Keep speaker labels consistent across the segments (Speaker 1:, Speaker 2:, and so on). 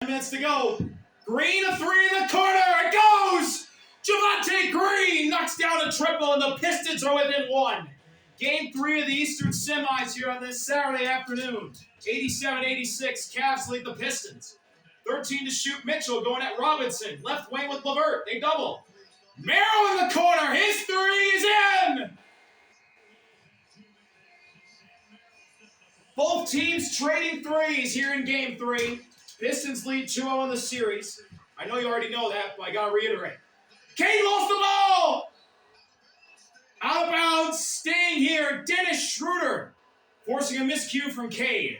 Speaker 1: Minutes to go. Green, a three in the corner. It goes! Javonte Green knocks down a triple, and the Pistons are within one. Game 3 of the Eastern Semis here on this Saturday afternoon. 87-86, Cavs lead the Pistons. 13 to shoot, Mitchell going at Robinson. Left wing with LeVert. They double. Merrill in the corner. His three is in! Both teams trading threes here in Game 3. Pistons lead 2-0 in the series. I know you already know that, but I got to reiterate. Cade lost the ball! Out of bounds, staying here, Dennis Schroeder, forcing a miscue from Cade.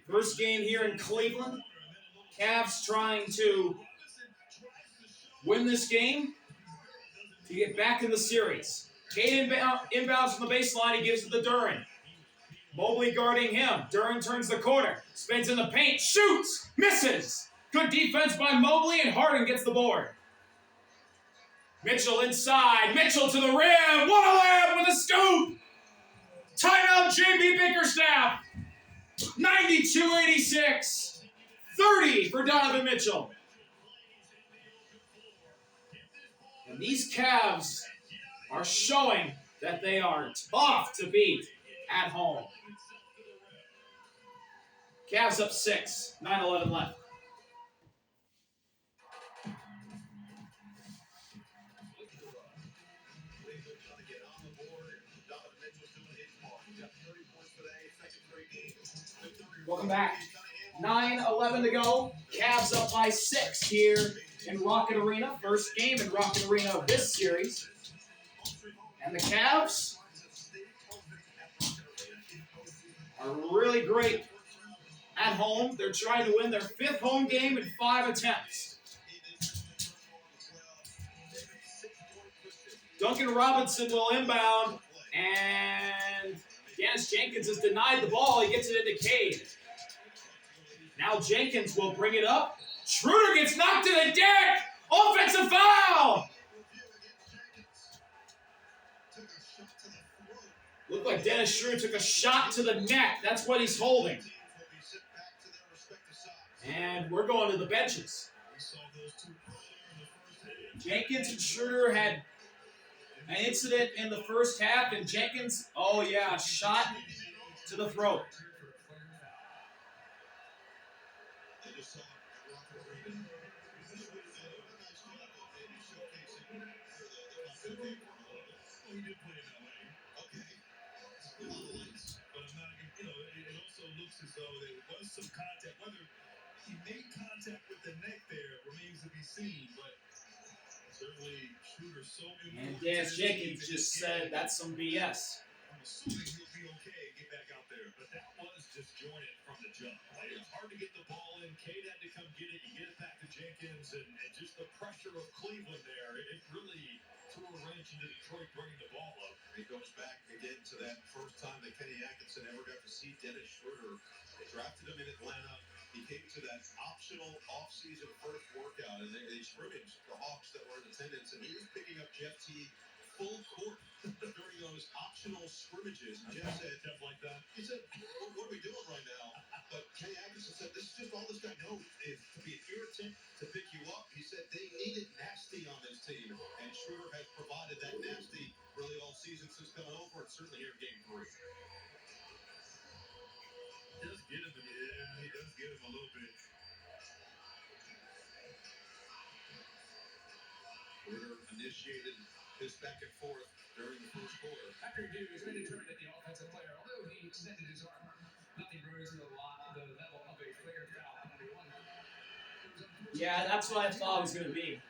Speaker 1: First game here in Cleveland. Cavs trying to win this game to get back in the series. Cade inbounds from the baseline, he gives it to Duren. Mobley guarding him. Duren turns the corner, spins in the paint, shoots, misses. Good defense by Mobley, and Harden gets the board. Mitchell inside. Mitchell to the rim. What a layup with a scoop. Timeout, JB Bickerstaff. 92-86. 30 for Donovan Mitchell. And these Cavs are showing that they are tough to beat at home. Cavs up 6. 9-11 left. Welcome back. 9-11 to go. Cavs up by 6 here in Rocket Arena. First game in Rocket Arena of this series. And the Cavs are really great at home. They're trying to win their 5th home game in 5 attempts. Duncan Robinson will inbound, and Dennis Jenkins has denied the ball. He gets it into Cade. Now Jenkins will bring it up. Schroeder gets knocked to the deck. Offensive foul. Looked like Dennis Schroeder took a shot to the neck. That's what he's holding. And we're going to the benches. Jenkins and Schroeder had an incident in the first half, and Jenkins, shot to the throat.
Speaker 2: As though there was some contact. Whether he made contact with the neck there remains to be seen, but certainly Schroeder so
Speaker 1: and Dennis Jenkins just said that's some BS.
Speaker 2: I'm assuming he'll be okay and get back out there, but that was disjointed from the jump. It's hard to get the ball in. Cade had to come get it. You get it back to Jenkins, and just the pressure of Cleveland there. It really threw a wrench into Detroit bringing the ball up.
Speaker 3: It goes back again to that first time that Kenny Atkinson ever got to see Dennis Schroeder. They drafted him in Atlanta. He came to that optional off-season first workout, and they scrimmaged the Hawks that were in attendance, and he was picking up Jeff T full court during those optional scrimmages. And Jeff said,
Speaker 2: Stuff like that.
Speaker 3: he said, what are we doing right now? But Kenny Atkinson said, this is just all this guy knows is to be an irritant, to pick you up. He said they needed nasty on this team, and Schroeder has provided that nasty really all season since coming over, and certainly here in Game 3.
Speaker 2: He does get him, he does get him a little bit.
Speaker 3: Schroeder initiated this back and forth during the first quarter.
Speaker 4: After he was very determined at the offensive player, although he extended his arm, nothing rose to the level of a flagrant foul.
Speaker 1: Yeah, that's what I thought it was going to be.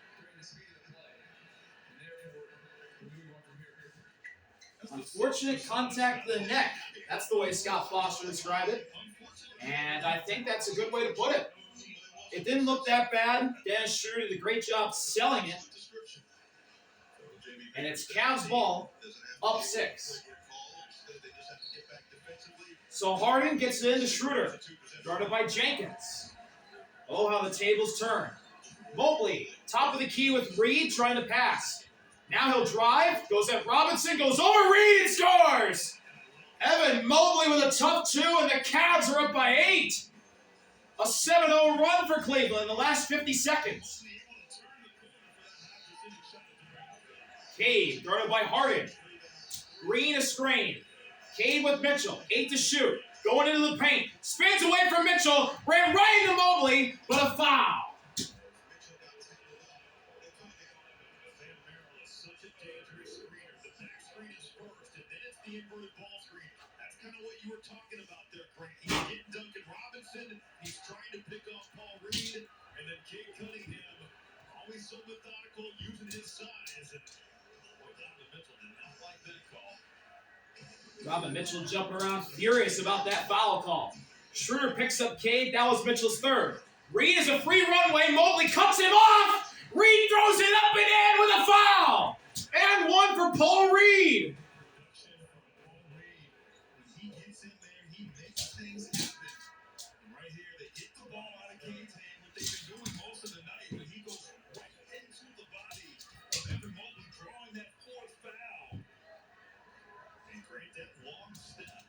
Speaker 1: Unfortunate contact to the neck. That's the way Scott Foster described it. And I think that's a good way to put it. It didn't look that bad. Dennis Schroeder did a great job selling it. And it's Cavs ball, up 6. So Harden gets it into Schroeder, guarded by Jenkins. Oh, how the tables turn. Mobley, top of the key with Reed trying to pass. Now he'll drive, goes at Robinson, goes over Reed and scores! Evan Mobley with a tough 2, and the Cavs are up by 8. A 7-0 run for Cleveland in the last 50 seconds. Cade guarded by Harden. Green a screen. Cade with Mitchell. 8 to shoot. Going into the paint. Spins away from Mitchell. Ran right into Mobley, but a foul.
Speaker 2: The inverted ball screen. That's kind of what you were talking about there, Grant. He's getting Duncan Robinson. He's trying to pick off Paul Reed. And then Cade Cunningham, always so methodical, using his size. And Donovan Mitchell did not like that call.
Speaker 1: Donovan Mitchell jumping around, furious about that foul call. Schroeder picks up Cade. That was Mitchell's 3rd. Reed is a free runway. Mobley cuts him off. Reed throws it up and in with a foul. And 1 for Paul Reed.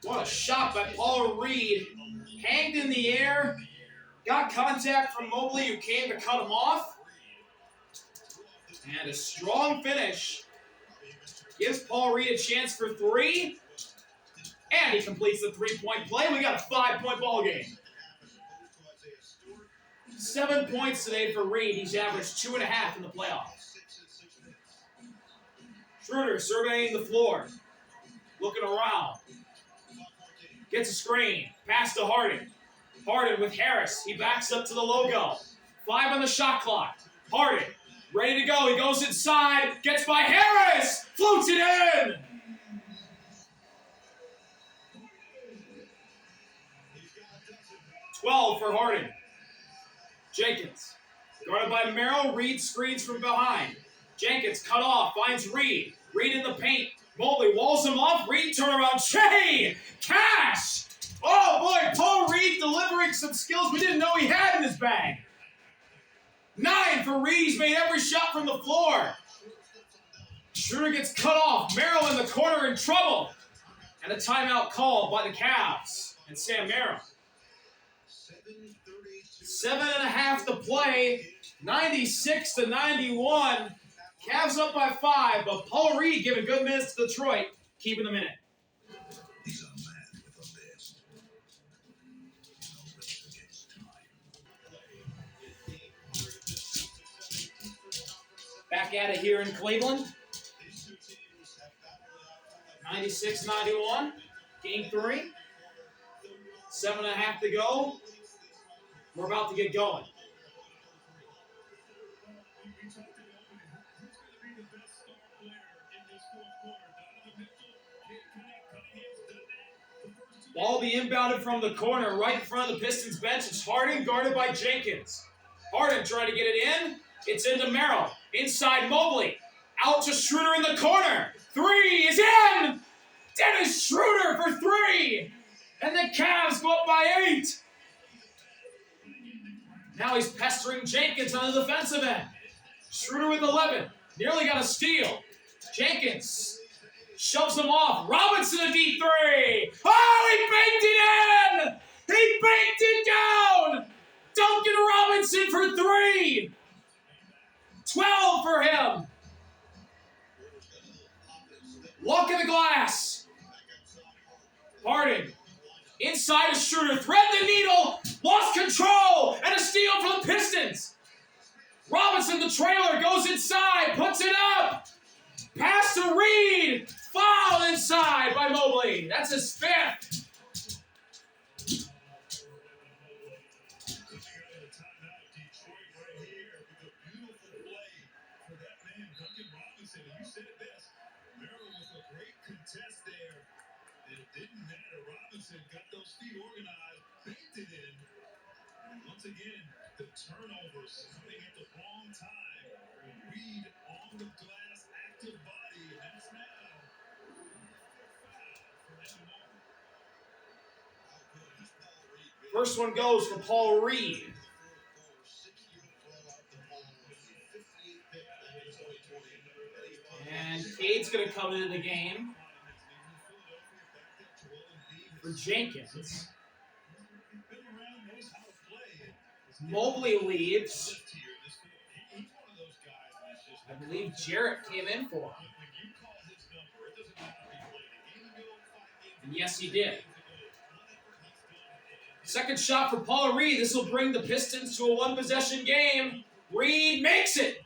Speaker 1: What a shot by Paul Reed. Hanged in the air. Got contact from Mobley, who came to cut him off. And a strong finish. Gives Paul Reed a chance for 3. And he completes the 3-point play. We got a 5-point ball game. 7 points today for Reed. He's averaged 2.5 in the playoffs. Schroeder surveying the floor. Looking around. Gets a screen. Pass to Harden. Harden with Harris. He backs up to the logo. 5 on the shot clock. Harden ready to go. He goes inside. Gets by Harris. Floats it in. $12 for Harden. Jenkins. Guarded by Merrill. Reed screens from behind. Jenkins cut off. Finds Reed. Reed in the paint. Mobley walls him off. Reed turnaround. Jay! Cash! Oh boy, Paul Reed delivering some skills we didn't know he had in his bag. 9 for Reed. He's made every shot from the floor. Schroeder gets cut off. Merrill in the corner in trouble. And a timeout called by the Cavs and Sam Merrill. 7.5 to play. 96-91. Cavs up by 5, but Paul Reed giving good minutes to Detroit, keeping them in it.
Speaker 2: He's a man with a list. Against time.
Speaker 1: Back at it here in Cleveland. 96-91. Game 3. 7.5 to go. We're about to get going. Ball be inbounded from the corner, right in front of the Pistons bench. It's Harden, guarded by Jenkins. Harden trying to get it in. It's into Merrill. Inside Mobley. Out to Schroeder in the corner. 3 is in! Dennis Schroeder for 3! And the Cavs go up by 8. Now he's pestering Jenkins on the defensive end. Schroeder with 11. Nearly got a steal. Jenkins shoves him off. Robinson a deep 3. Oh, he banked it in! He banked it down! Duncan Robinson for 3. 12 for him. Luck in the glass. Harden. Inside of Schroeder. Thread the needle. Lost control. And a steal for the Pistons. Robinson, the trailer, goes inside. Puts it up. Pass to Reed. Foul inside by Mobley. That's his 5th.
Speaker 2: Got those feet organized, banked it in. And once again, the turnovers coming at the wrong time. Reed on the glass, active body, and that's now.
Speaker 1: First one goes for Paul Reed. And Cade's going to come into the game. for Jenkins.
Speaker 2: Been around, knows how to play.
Speaker 1: Mobley leaves.
Speaker 2: Left here, he's one of those guys that's just.
Speaker 1: I believe Jarrett came in for him.
Speaker 2: When you call his number, it doesn't matter if he played a game ago, 5 games
Speaker 1: And yes, he did.
Speaker 2: ago, whatever he's done.
Speaker 1: Second shot for Paul Reed. This will bring the Pistons to a one-possession game. Reed makes it.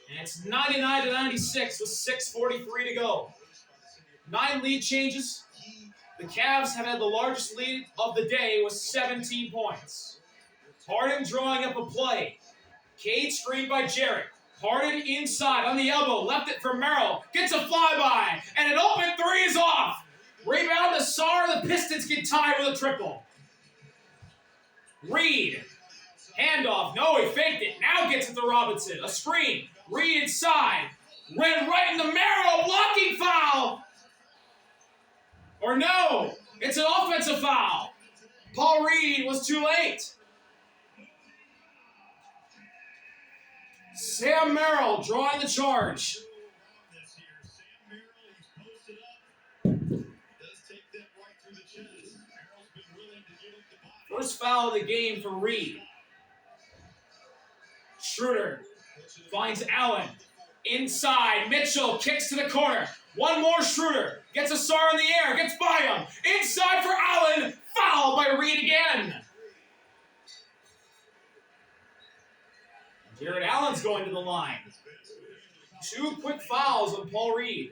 Speaker 1: And it's 99-96 with 6:43 to go. 9 lead changes. The Cavs have had the largest lead of the day with 17 points. Harden drawing up a play. Cade screened by Jarrett. Harden inside on the elbow. Left it for Merrill. Gets a flyby. And an open three is off. Rebound to Sarr. The Pistons get tied with a triple. Reed. Handoff. No, he faked it. Now gets it to Robinson. A screen. Reed inside. Ran right into Merrill. Blocking foul. Or no. It's an offensive foul. Paul Reed was too late. Sam Merrill drawing the charge. First foul of the game for Reed. Schroeder finds Allen. Inside, Mitchell kicks to the corner. One more Schroeder. Gets a Sarr in the air. Gets by him. Inside for Allen. Foul by Reed again. Jared Allen's going to the line. 2 quick fouls on Paul Reed.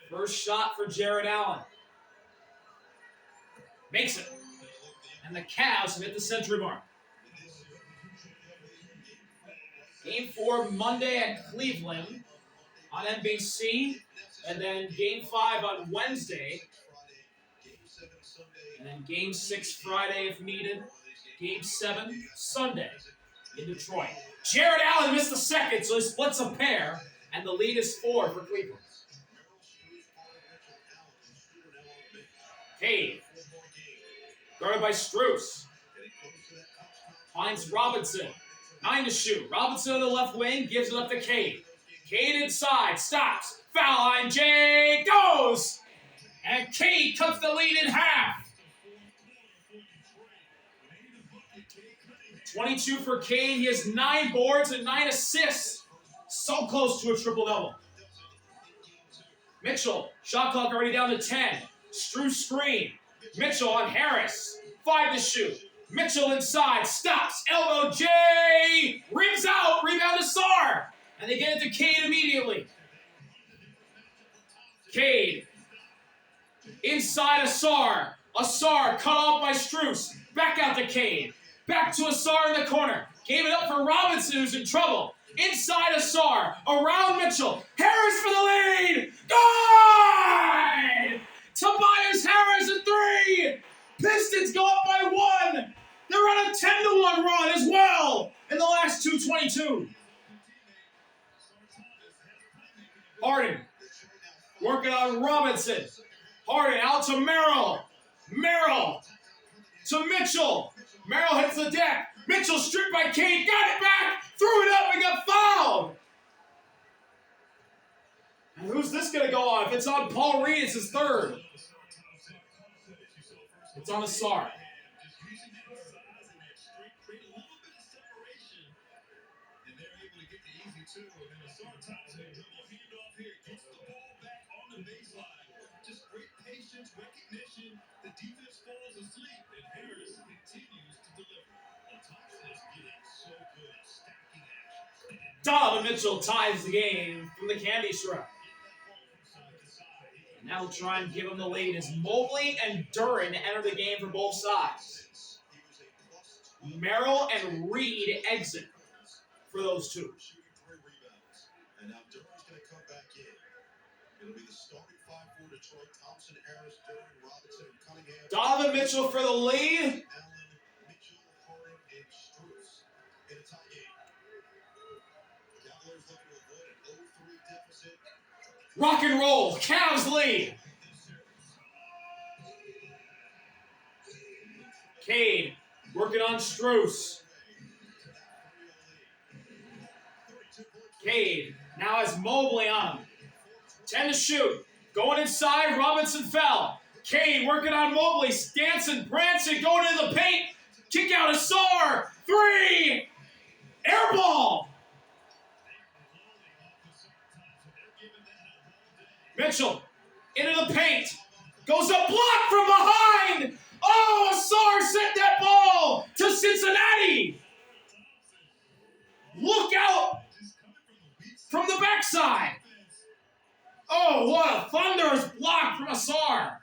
Speaker 1: First shot for Jared Allen. Makes it. And the Cavs have hit the century mark. Game 4 Monday at Cleveland on NBC. And then Game 5 on Wednesday. And then Game 6 Friday if needed. Game 7 Sunday in Detroit. Jared Allen missed the second, so he splits a pair. And the lead is 4 for Cleveland. Cade. Guarded by Strus. Finds Robinson. 9 to shoot. Robinson on the left wing gives it up to Cade. Cade inside. Stops. Foul line. Jay goes. And Cade cuts the lead in half. 22 for Cade. He has 9 boards and 9 assists. So close to a triple-double. Mitchell. Shot clock already down to 10. Strus screen. Mitchell on Harris. 5 to shoot. Mitchell inside. Stops. Elbow. Jay. Rims out. Rebound to Sarr. And they get it to Cade immediately. Cade. Inside Sarr. Sarr cut off by Strus. Back out to Cade. Back to Sarr in the corner. Gave it up for Robinson, who's in trouble. Inside Sarr. Around Mitchell. Harris for the lead. Good! Tobias Harris at 3. Pistons go up by 1. They're on a 10-1 run as well in the last 2:22. Harden working on Robinson. Harden out to Merrill. Merrill to Mitchell. Merrill hits the deck. Mitchell stripped by Cade. Got it back. Threw it up and got fouled. And who's this going to go on? If it's on Paul Reed, it's his 3rd. It's on Sarr.
Speaker 2: Just great patience, recognition. The defense falls asleep, and Harris continues to deliver. Thompson is getting so good at stacking action.
Speaker 1: Donovan Mitchell ties the game from the candy stripe. And now try and give him the lead as Mobley and Duren enter the game for both sides. Merrill and Reed exit for those two.
Speaker 3: And now Duren's going to come back in. It'll be the starting 5 for Detroit. Thompson, Harris, Duren, Robinson, and Cunningham.
Speaker 1: Donovan Mitchell for the lead.
Speaker 3: Allen, Mitchell, Harden, and Strus in a tie game. Cavaliers looking to avoid an 0-3 deficit.
Speaker 1: Rock and roll. Cavs lead. Cade Working on Strus. Cade now has Mobley on him. 10 to shoot. Going inside, Robinson fell. Cade working on Mobley. Dancing, prancing, going into the paint. Kick out Asar. 3. Air ball. Mitchell into the paint. Goes a block from behind. Oh, Asar sent that ball to Cincinnati. Look out from the backside. Oh, what a thunderous block from Asar.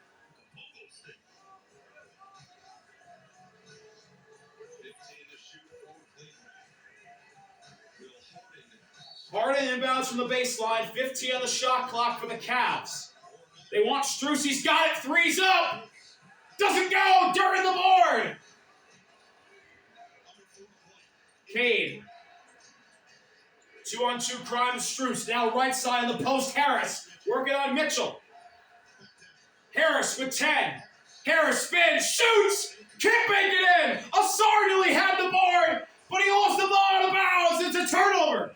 Speaker 1: Harden inbounds from the baseline. 15 on the shot clock for the Cavs. They want Strus. He's got it. 3's up. Doesn't go. During the board. Cade. 2-on-2 crime to Strus. Now right side of the post. Harris working on Mitchell. Harris with 10. Harris spins. Shoots. Can't make it in. Asar nearly had the board, but he lost the ball out of bounds. It's a turnover.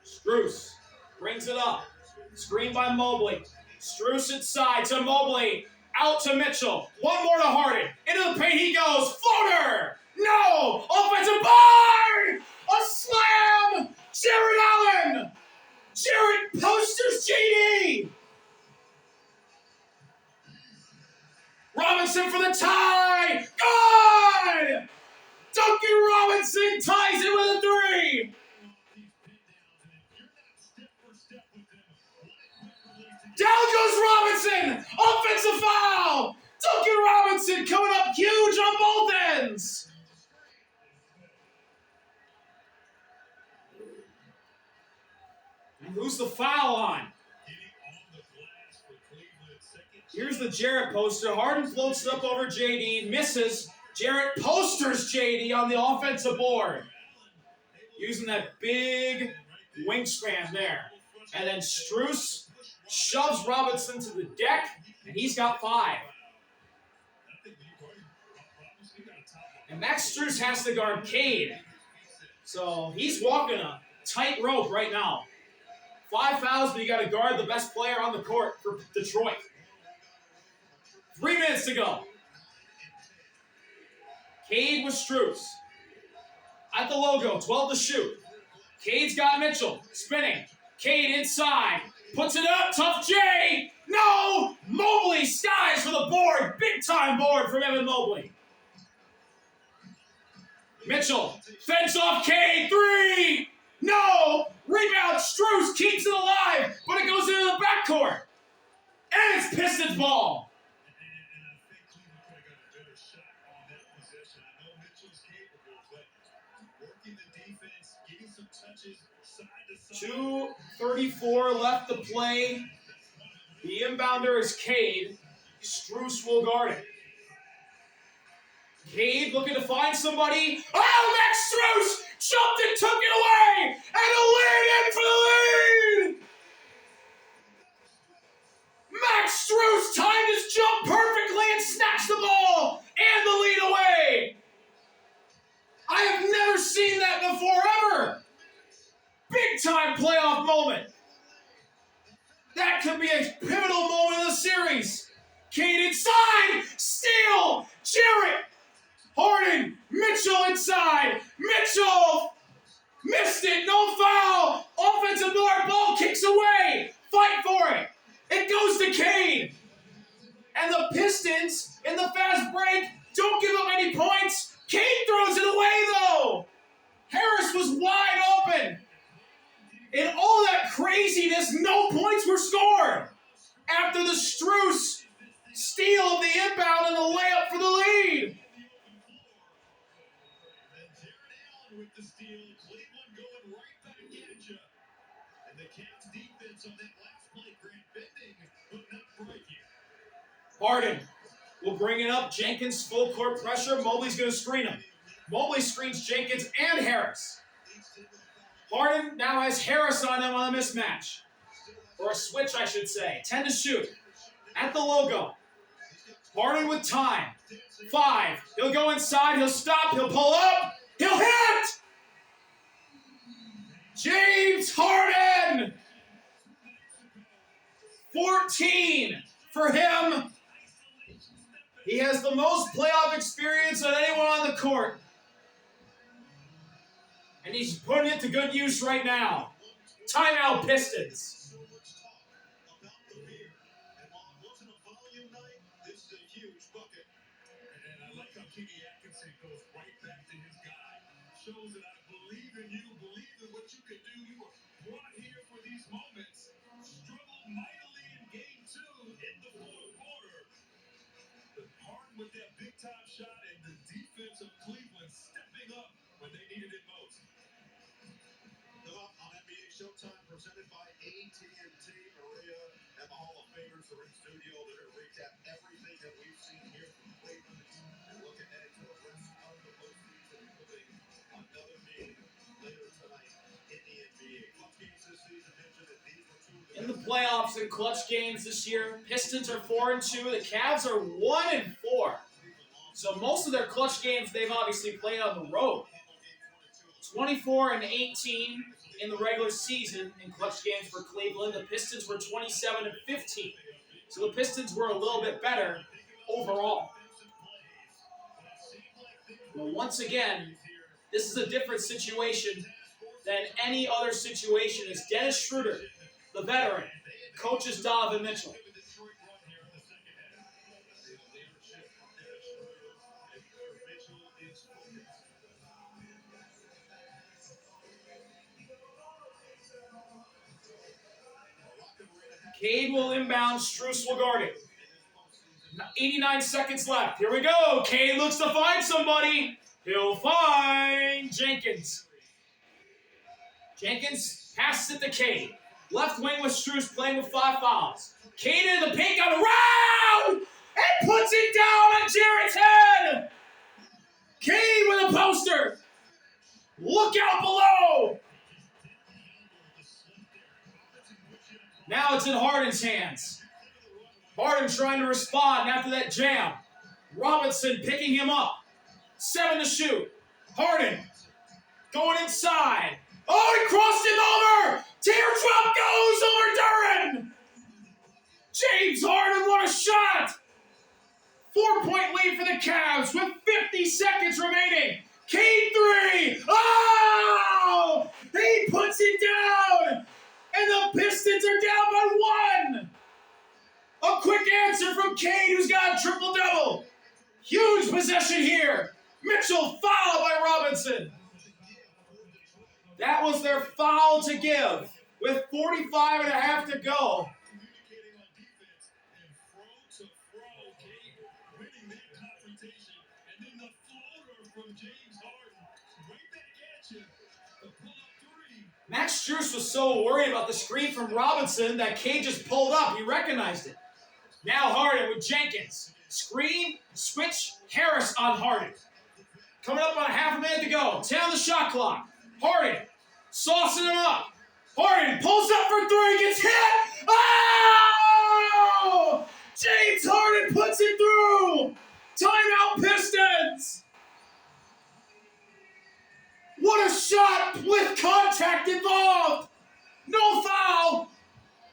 Speaker 1: Strus brings it up. Screen by Mobley. Strus inside to Mobley. Out to Mitchell. One more to Harden. Into the paint he goes. Floater! No! Offensive board! A slam! Jared Allen! Jared posters JD! Robinson for the tie! Good! Duncan Robinson ties it with a 3! Down goes Robinson! Offensive foul! Duncan Robinson coming up huge on both ends! And who's the foul on? Here's the Jarrett poster. Harden floats it up over JD, misses. Jarrett posters JD on the offensive board. Using that big wingspan there. And then Strus shoves Robinson to the deck, and he's got 5. And Max Strus has to guard Cade. So he's walking a tight rope right now. 5 fouls, but you got to guard the best player on the court for Detroit. 3 minutes to go. Cade with Strus. At the logo, 12 to shoot. Cade's got Mitchell, spinning. Cade inside. Puts it up, tough J. No! Mobley skies for the board. Big time board from Evan Mobley. Mitchell fence off Cade. 3. No! Rebound. Strus keeps it alive, but it goes into the backcourt. And it's Pistons ball. 2:34 left to play. The inbounder is Cade. Strus will guard it. Cade looking to find somebody. Oh, Max Strus jumped and took it away! And a lead in for the lead! Max Strus timed his jump perfectly and snatched the ball and the lead away! I have never seen that before, ever! Big time playoff moment. That could be a pivotal moment in the series. Cade inside, steal, Jarrett, Harden, Mitchell inside, Mitchell missed it, no foul, offensive board, ball kicks away, fight for it. It goes to Cade. And the Pistons, in the fast break, don't give up any points. Cade throws it away though. Harris was wide open. In all that craziness, no points were scored after the Strus steal of the inbound and the layup for the lead.
Speaker 2: With the steal, Cleveland going right back at you. And the Cavs defense on that last play, Grant bending, but not breaking.
Speaker 1: Harden will bring it up. Jenkins full court pressure. Mobley's going to screen him. Mobley screens Jenkins and Harris. Harden now has Harris on him on a mismatch. or a switch, I should say. 10 to shoot. At the logo. Harden with time. 5. He'll go inside. He'll stop. He'll pull up. He'll hit! James Harden! 14 for him. He has the most playoff experience of anyone on the court. And he's putting it to good use right now. Timeout, Pistons.
Speaker 3: So much talk about the beer. And while it wasn't a volume night, this is a huge bucket.
Speaker 2: And I like how Kenny Atkinson goes right back to his guy. Shows that I believe in you, believe in what you can do. You were brought here for these moments. Struggled mightily in game 2 in the fourth quarter. But Harden with that big-time shot and the defense of Cleveland stepping up when they needed it most.
Speaker 3: Come up on NBA Showtime, presented by AT&T. Maria and the Hall of Famers are in studio. They're going to recap everything that we've seen here from Cleveland and look ahead to the rest of the postseason, including another game later tonight in the NBA. Clutch games this season mentioned that these were two of
Speaker 1: In the playoffs and clutch games this year, Pistons are 4-2. The Cavs are 1-4. So most of their clutch games they've obviously played on the road. 24-18 in the regular season in clutch games for Cleveland. The Pistons were 27-15. So the Pistons were a little bit better overall. But once again, this is a different situation than any other situation. As Dennis Schroeder, the veteran, coaches Donovan Mitchell. Cade will inbound, Strus will guard it. 89 seconds left. Here we go. Cade looks to find somebody. He'll find Jenkins. Jenkins passes it to Cade. Left wing with Strus playing with 5 fouls. Cade in the paint got around and puts it down on Jarrett's head. Cade with a poster. Look out below. Now it's in Harden's hands. Harden trying to respond after that jam. Robinson picking him up. 7 to shoot. Harden going inside. Oh, he crossed him over. Teardrop goes over Duran. James Harden, what a shot. 4-point lead for the Cavs with 50 seconds remaining. Cade 3. Oh! He puts it down. And the Pistons are down by 1. A quick answer from Cade, who's got a triple-double. Huge possession here. Mitchell fouled by Robinson. That was their foul to give with 45 and a half to go.
Speaker 2: Communicating on defense and throw to throw. Cade winning that confrontation. And then the floater from James Harden. Right back at you. The pull-up 3.
Speaker 1: Max Strus was so worried about the screen from Robinson that Cade just pulled up. He recognized it. Now Harden with Jenkins. Screen, switch, Harris on Harden. Coming up on a half a minute to go. 10 on the shot clock. Harden saucing him up. Harden pulls up for 3, gets hit. Oh! James Harden puts it through. Timeout, Pistons. What a shot with contact involved. No foul.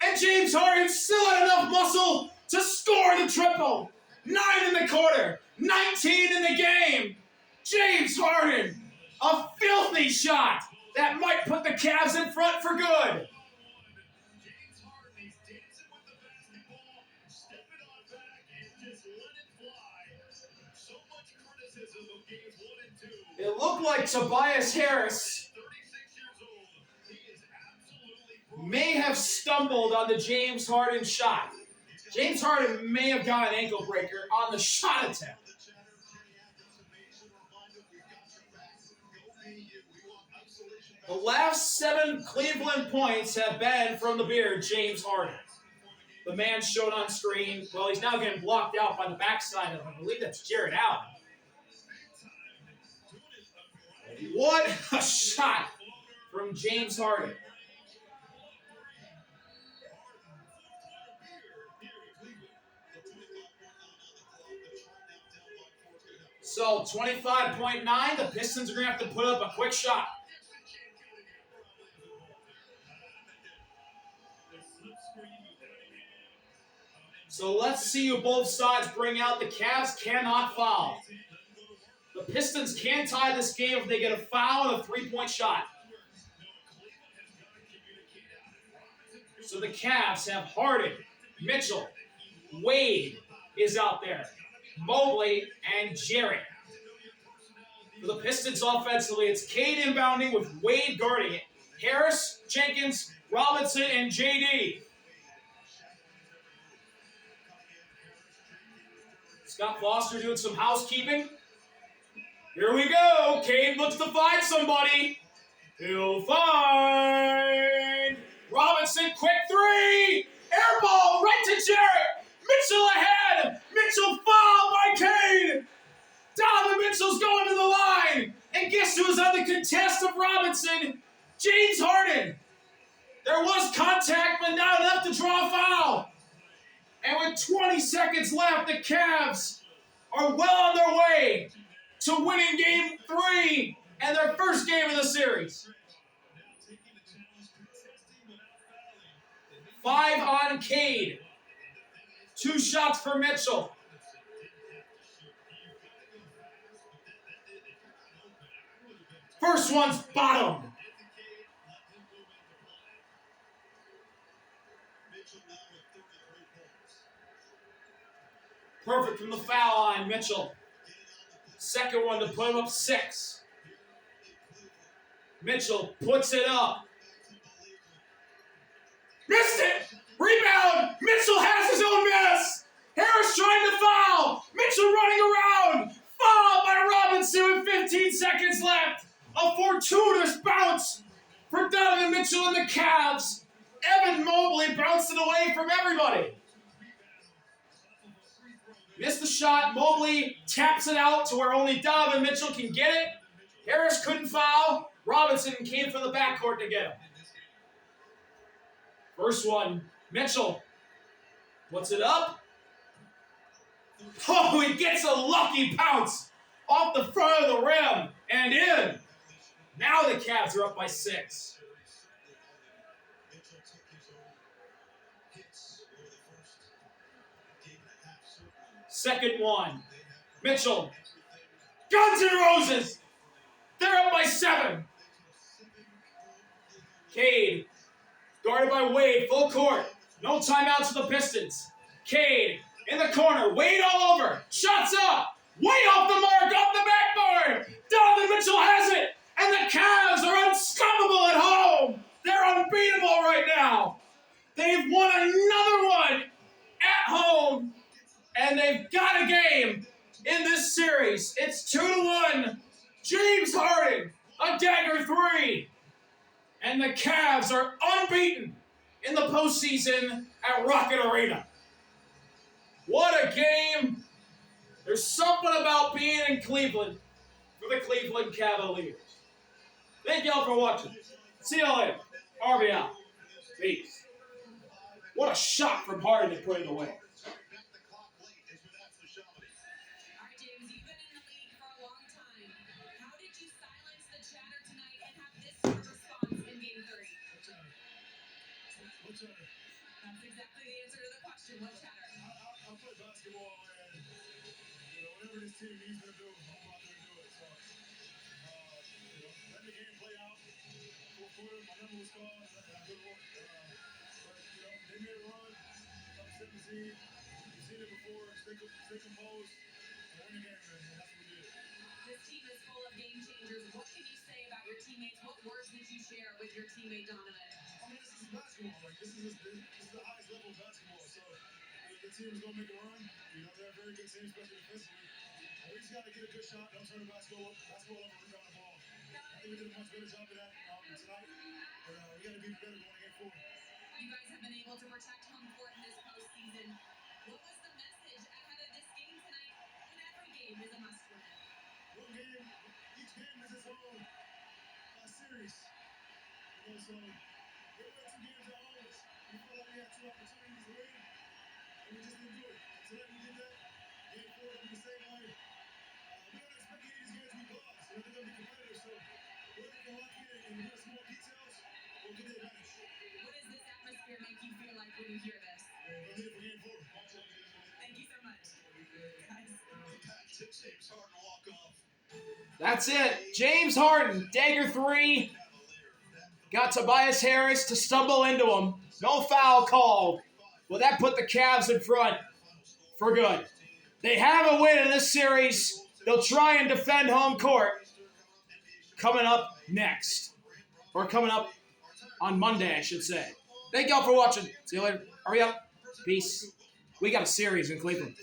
Speaker 1: And James Harden still had enough muscle to score the triple. 9 in the quarter. 19 in the game. James Harden. A filthy shot that might put the Cavs in front for good.
Speaker 2: James Harden, he's dancing with the basketball, stepping on back and just let it fly. So much criticism of games 1 and 2.
Speaker 1: It looked like Tobias Harris
Speaker 2: 36 years old. He is absolutely
Speaker 1: may have stumbled on the James Harden shot. James Harden may have got an ankle breaker on the shot attempt. The last 7 Cleveland points have been from the beard, James Harden. The man shown on screen, well, he's now getting blocked out by the backside of him. I believe that's Jarrett Allen. What a shot from James Harden. So 25.9, the Pistons are going to have to put up a quick shot. So let's see who both sides bring out. The Cavs cannot foul. The Pistons can tie this game if they get a foul and a three-point shot. So the Cavs have Harden, Mitchell, Wade is out there, Mobley, and Jarrett. For the Pistons offensively, it's Cade inbounding with Wade guarding it. Harris, Jenkins, Robinson, and JD. Scott Foster doing some housekeeping. Here we go. Cade looks to find somebody. He'll find Robinson. Quick three. Air ball right to Jarrett. Mitchell ahead. Mitchell fouled by Cade. Donovan Mitchell's going to the line. And guess who's on the contest of Robinson? James Harden. There was contact, but not enough to draw a foul. And with 20 seconds left, the Cavs are well on their way to winning Game 3 and their first game of the series. 5 on Cade. 2 shots for Mitchell. First one's bottom. Perfect from the foul line, Mitchell. Second one to put him up 6. Mitchell puts it up. Missed it! Rebound! Mitchell has his own miss! Harris trying to foul! Mitchell running around! Foul by Robinson with 15 seconds left! A fortuitous bounce for Donovan Mitchell and the Cavs. Evan Mobley bounced it away from everybody. Missed the shot. Mobley taps it out to where only Donovan Mitchell can get it. Harris couldn't foul. Robinson came from the backcourt to get him. First one, Mitchell puts it up. Oh, he gets a lucky pounce off the front of the rim and in. Now the Cavs are up by 6. Second one, Mitchell. Guns N' Roses. They're up by 7. Cade, guarded by Wade, full court. No timeouts for the Pistons. Cade in the corner, Wade all over. Shots up, way off the mark, off the backboard. Donovan Mitchell has it, and the Cavs are unstoppable at home. They're unbeatable right now. They've won another one at home, and they've got a game in this series. It's 2-1. James Harden, a dagger 3. And the Cavs are unbeaten in the postseason at Rocket Arena. What a game. There's something about being in Cleveland for the Cleveland Cavaliers. Thank y'all for watching. See y'all later. RB out. Peace. What a shot from Harden to put it away.
Speaker 4: That's exactly the answer to the question. What chatter? I play basketball, and whatever this team needs me to do, I'm about to do it. So, let the game play out. Fourth quarter, my number was called. I good work. But they made a run. Top 17. You've seen it before. Stay composed and win the game, man. That's what we did. This team is full of game changers. What can you say about your teammates? What words did you share with your teammate Donovan? I mean, this is basketball. Like, this is the highest level of basketball. So, the team is going to make a run. They're a very good team, especially defensively. We just got to get a good shot. Don't turn the basketball over and rebound the ball. I think we did a much better job of that tonight. But we got to be better going to game 4. You guys have been able to protect home court in this postseason. What was the message ahead of this game tonight? And every game is a must-win. One game, each game is its own series. So we went 2 games at home. We felt like we had 2 opportunities to win, and we just didn't do it. Tonight we did that. Game 4 will be the same way. We and the small details will get the advantage.
Speaker 5: What does this atmosphere make you feel like when you hear this?
Speaker 4: I'm here for game 4.
Speaker 5: Thank you so much. Guys.
Speaker 3: Impact to James Harden walk off.
Speaker 1: That's it. James Harden, Dagger 3. Got Tobias Harris to stumble into him. No foul called. Well, that put the Cavs in front for good. They have a win in this series. They'll try and defend home court coming up next. Or coming up on Monday, I should say. Thank y'all for watching. See you later. Hurry up. Peace. We got a series in Cleveland.